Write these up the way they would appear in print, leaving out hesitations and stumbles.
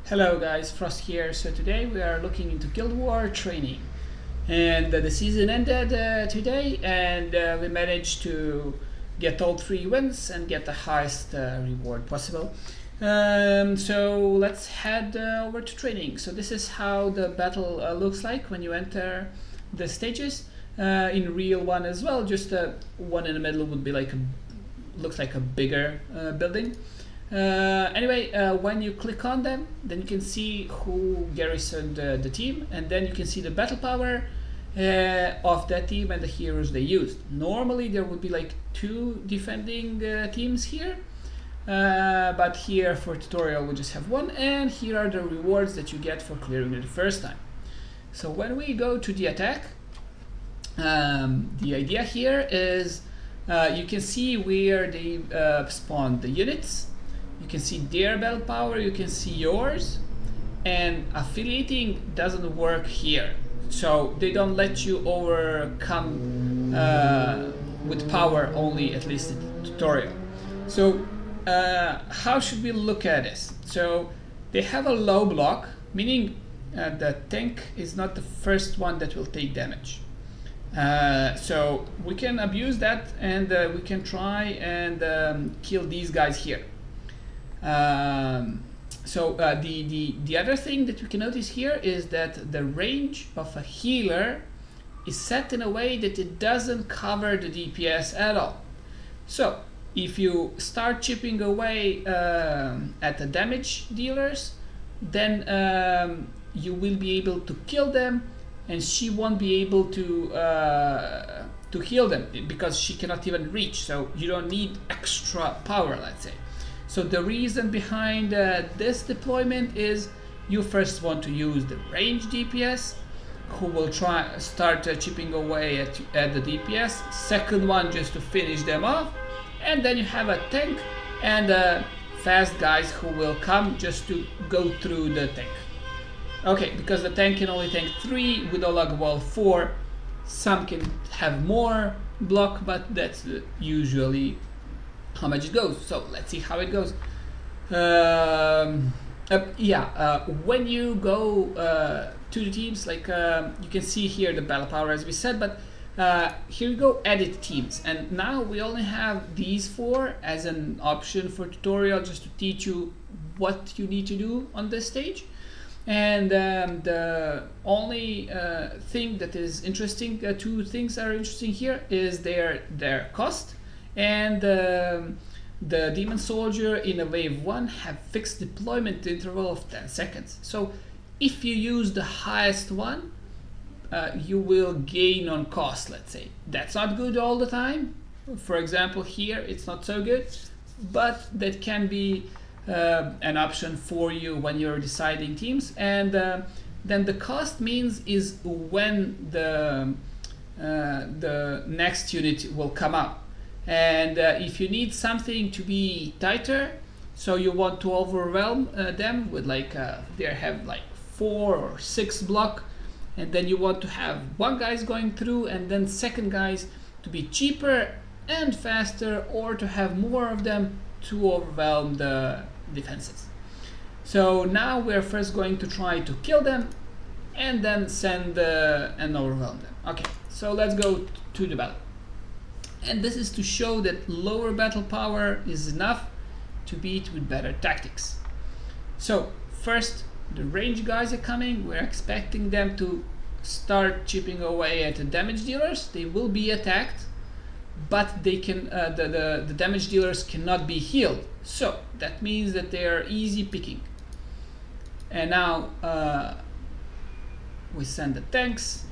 Hello guys, Frost here. So today we are looking into Guild War training, and the season ended today, and we managed to get all 3 wins and get the highest reward possible. So let's head over to training. So this is how the battle looks like when you enter the stages. In real one as well, just one in the middle would be looks like a bigger building. Anyway, when you click on them, then you can see who garrisoned the team, and then you can see the battle power of that team and the heroes they used. Normally there would be like 2 defending teams here, but here for tutorial we just have 1, and here are the rewards that you get for clearing it the first time. So when we go to the attack, the idea here is you can see where they spawn the units. You can see their battle power, you can see yours, and affiliating doesn't work here. So they don't let you overcome with power only, at least in the tutorial. So how should we look at this? So they have a low block, meaning the tank is not the first one that will take damage. So we can abuse that, and we can try and kill these guys here. The other thing that we can notice here is that the range of a healer is set in a way that it doesn't cover the DPS at all. So if you start chipping away at the damage dealers, then you will be able to kill them, and she won't be able to heal them because she cannot even reach. So you don't need extra power, let's say. So the reason behind this deployment is you first want to use the range DPS, who will start chipping away at the DPS. Second one, just to finish them off, and then you have a tank and fast guys who will come just to go through the tank. Okay, because the tank can only tank 3 with Olag Wall 4. Some can have more block, but that's usually how much it goes. So let's see how it goes. When you go to the teams, you can see here the battle power as we said, but here we go, edit teams, and now we only have these 4 as an option for tutorial, just to teach you what you need to do on this stage. And the only thing that is interesting, 2 things are interesting here, is their cost. And the Demon Soldier in a wave 1 have fixed deployment interval of 10 seconds. So if you use the highest one, you will gain on cost, let's say. That's not good all the time. For example, here it's not so good, but that can be an option for you when you're deciding teams. And then the cost means is when the next unit will come up. And if you need something to be tighter, so you want to overwhelm them with they have 4 or 6 block, and then you want to have 1 guys going through, and then second guys to be cheaper and faster, or to have more of them to overwhelm the defenses. So now we're first going to try to kill them, and then send and overwhelm them. Okay, so let's go to the battle. And this is to show that lower battle power is enough to beat with better tactics. So first, the range guys are coming. We're expecting them to start chipping away at the damage dealers. They will be attacked, but they can the damage dealers cannot be healed. So that means that they are easy picking. And now we send the tanks,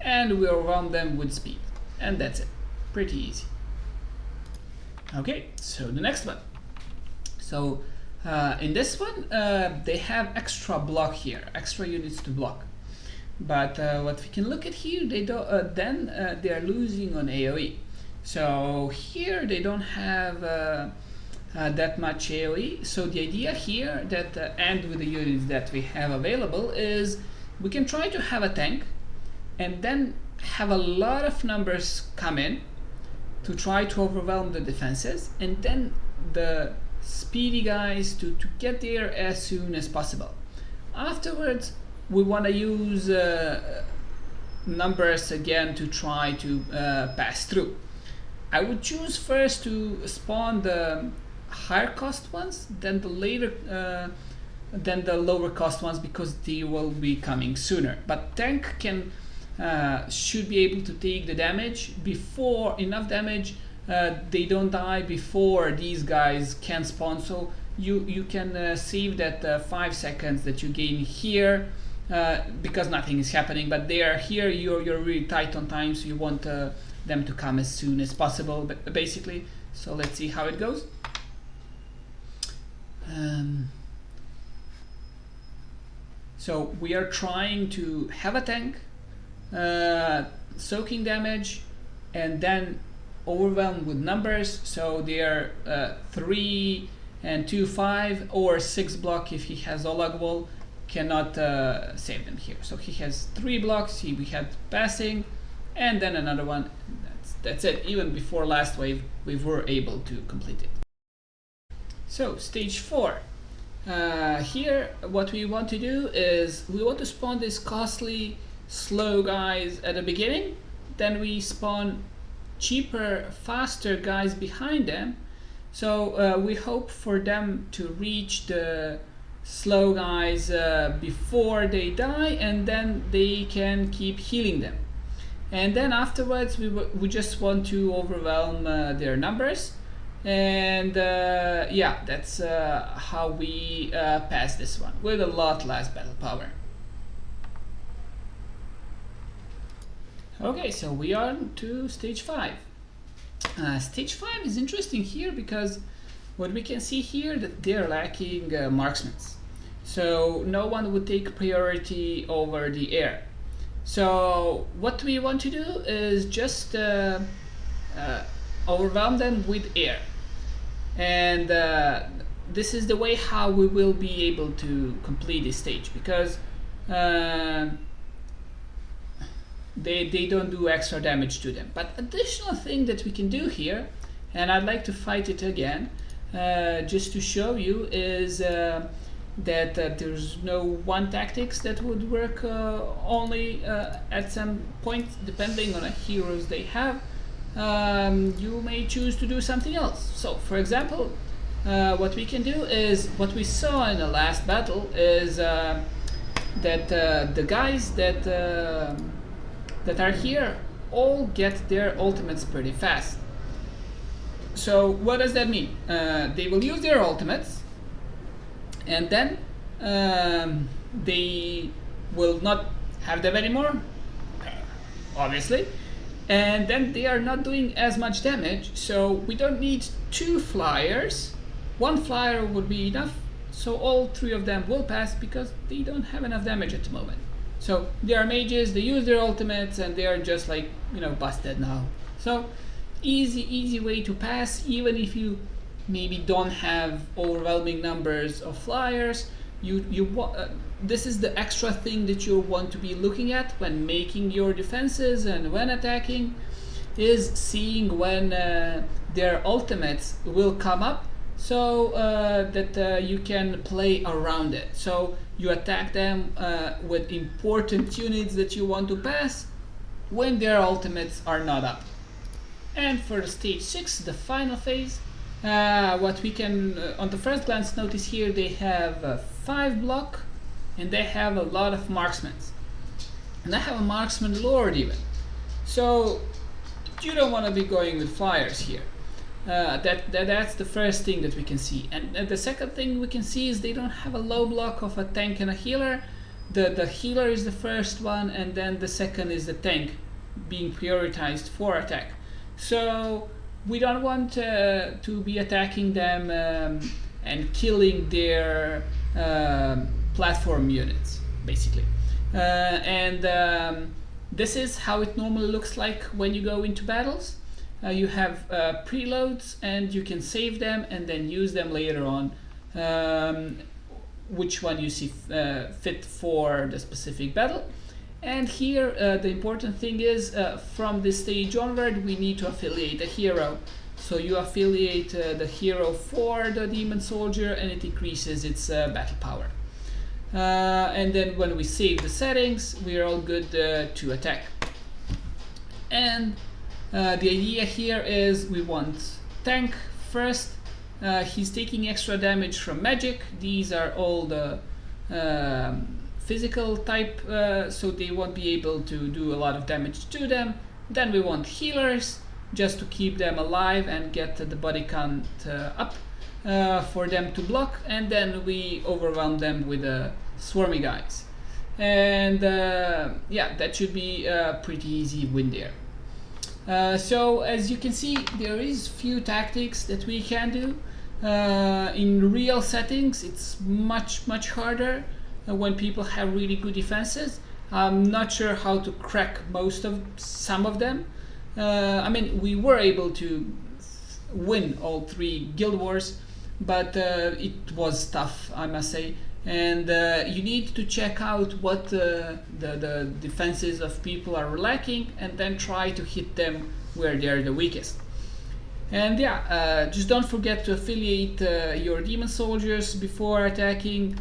and we overwhelm them with speed, and that's it. Pretty easy. Okay, so the next one. So in this one, they have extra block here, extra units to block. But what we can look at here, they don't. They are losing on AOE. So here they don't have that much AOE. So the idea here that and with the units that we have available is we can try to have a tank, and then have a lot of numbers come in to try to overwhelm the defenses, and then the speedy guys to get there as soon as possible. Afterwards, we want to use numbers again to try to pass through. I would choose first to spawn the higher cost ones, then the lower cost ones, because they will be coming sooner. But tank can should be able to take the damage before enough damage. They don't die before these guys can spawn, so you can save that 5 seconds that you gain here because nothing is happening. But they are here, you're really tight on time, so you want them to come as soon as possible, basically. So let's see how it goes. So we are trying to have a tank soaking damage and then overwhelmed with numbers, so they are 3 and 2, 5 or 6 block. If he has Olag Wall, cannot save them here. So he has 3 blocks, we had passing and then another one. That's it. Even before last wave we were able to complete it. So stage 4. Here what we want to do is we want to spawn these costly slow guys at the beginning, then we spawn cheaper, faster guys behind them. So we hope for them to reach the slow guys before they die, and then they can keep healing them. And then afterwards we just want to overwhelm their numbers. And yeah, that's how we pass this one with a lot less battle power. Okay, so we are to stage 5. Stage 5 is interesting here because what we can see here that they're lacking marksmen. So no one would take priority over the air. So what we want to do is just overwhelm them with air. And this is the way how we will be able to complete this stage, because they don't do extra damage to them. But additional thing that we can do here, and I'd like to fight it again just to show you, is that there's no one tactics that would work only at some point, depending on the heroes they have. You may choose to do something else. So for example, what we can do is what we saw in the last battle is that the guys that are here all get their ultimates pretty fast. So what does that mean? They will use their ultimates, and then they will not have them anymore, obviously, and then they are not doing as much damage. So we don't need 2 flyers, 1 flyer would be enough. So all 3 of them will pass because they don't have enough damage at the moment. So they are mages, they use their ultimates, and they are just like, you know, busted now. So easy way to pass, even if you maybe don't have overwhelming numbers of flyers. This is the extra thing that you want to be looking at when making your defenses and when attacking, is seeing when their ultimates will come up, so that you can play around it. So you attack them with important units that you want to pass when their ultimates are not up. And for stage 6, the final phase, what we can on the first glance notice here, they have 5 block and they have a lot of marksmen, and I have a marksman lord even. So you don't want to be going with flyers here. That's the first thing that we can see. And the second thing we can see is they don't have a low block of a tank and a healer. The healer is the first one, and then the second is the tank being prioritized for attack. So we don't want to be attacking them and killing their platform units, basically. This is how it normally looks like when you go into battles. You have preloads, and you can save them and then use them later on, which one you see fit for the specific battle. And here the important thing is, from this stage onward, we need to affiliate a hero So you affiliate the hero for the demon soldier and it increases its battle power. And then when we save the settings, we are all good to attack. And the idea here is we want tank first. He's taking extra damage from magic. These are all the physical type, so they won't be able to do a lot of damage to them. Then we want healers, just to keep them alive and get the body count up for them to block. And then we overwhelm them with swarmy guys. And yeah, that should be a pretty easy win there. So as you can see, there is few tactics that we can do. In real settings, it's much harder when people have really good defenses. I'm not sure how to crack some of them. I mean, we were able to win all 3 guild wars, but it was tough, I must say. And you need to check out what the defenses of people are lacking and then try to hit them where they're the weakest. And yeah, just don't forget to affiliate your demon soldiers before attacking.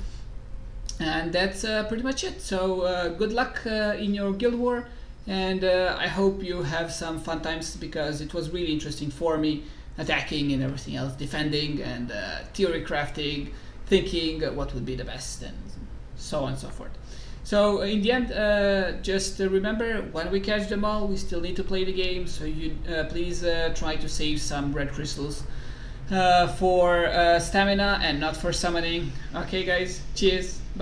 And that's pretty much it. So good luck in your guild war, and I hope you have some fun times, because it was really interesting for me, attacking and everything else, defending and theory crafting, thinking what would be the best, and so on and so forth. So in the end, just remember, when we catch them all, we still need to play the game, so you please try to save some red crystals for stamina and not for summoning. Okay guys, cheers!